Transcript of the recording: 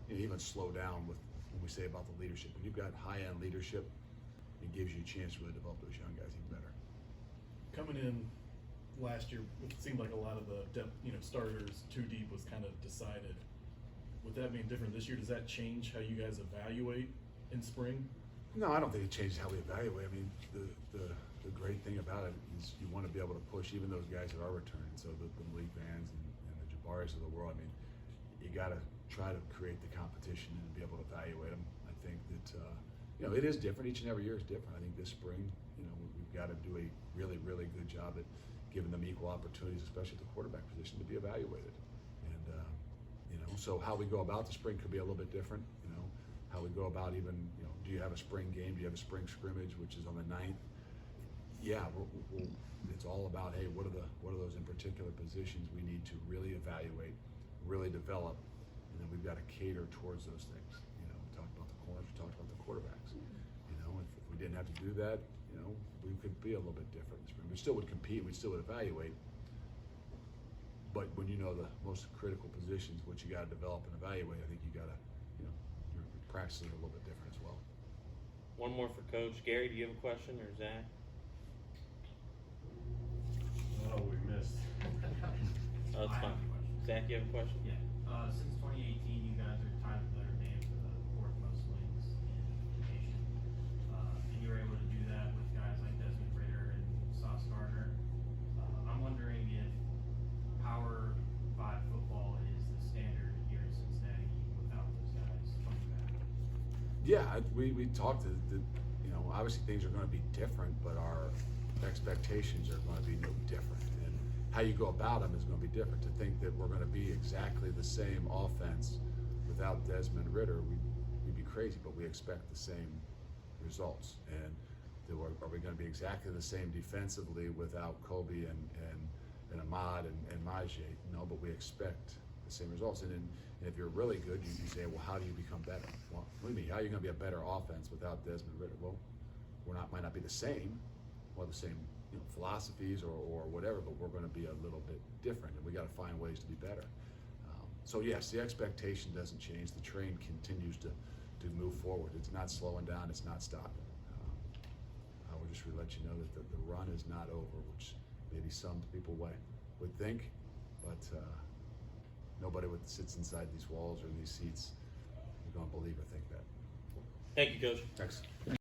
even slow down with when we say about the leadership. When you've got high-end leadership, it gives you a chance to really develop those young guys even better. Coming in last year, it seemed like a lot of the depth, starters too deep was kind of decided. With that being different this year, does that change how you guys evaluate in spring? No, I don't think it changes how we evaluate. I mean, the great thing about it is you want to be able to push even those guys that are returning. So the Malik Vans and the Jabaris of the world. I mean, you got to try to create the competition and be able to evaluate them. I think that it is different. Each and every year is different. I think this spring, we've got to do a really, really good job at giving them equal opportunities, especially at the quarterback position, to be evaluated. And so how we go about the spring could be a little bit different. How we go about even, do you have a spring game? Do you have a spring scrimmage, which is on the 9th? Yeah, it's all about, hey, what are those in particular positions we need to really evaluate, really develop, and then we've got to cater towards those things. We talked about the corners, we talked about the quarterbacks. If we didn't have to do that, we could be a little bit different in the spring. We still would compete, we still would evaluate, but when you know the most critical positions, what you got to develop and evaluate, I think you got to, your practice is a little bit different as well. One more for Coach. Gary, do you have a question, or Zach? Oh, we missed. Oh, that's fine. Zach, you have a question? Yeah. Since 2018, you guys are tied with Notre Dame for the fourth most wins in the nation. And you were able to do that with guys like Desmond Ritter and Sauce Gardner. I'm wondering if Power 5 football is the standard here in Cincinnati without those guys coming back. Yeah, we talked to obviously things are going to be different, but our expectations are going to be no different, and how you go about them is going to be different. To think that we're going to be exactly the same offense without Desmond Ritter, we'd be crazy, but we expect the same results. And are we going to be exactly the same defensively without Kobe and Ahmad and Majay? No, but we expect the same results. And if you're really good, you say, well, how do you become better? Well, what do you mean? How are you going to be a better offense without Desmond Ritter? Well, might not be the same, or the same philosophies or whatever, but we're going to be a little bit different, and we got to find ways to be better. So yes, the expectation doesn't change. The train continues to move forward. It's not slowing down. It's not stopping. I would just let you know that the run is not over, which maybe some people would think, but nobody that sits inside these walls or in these seats is going to believe or think that. Thank you, Coach. Thanks.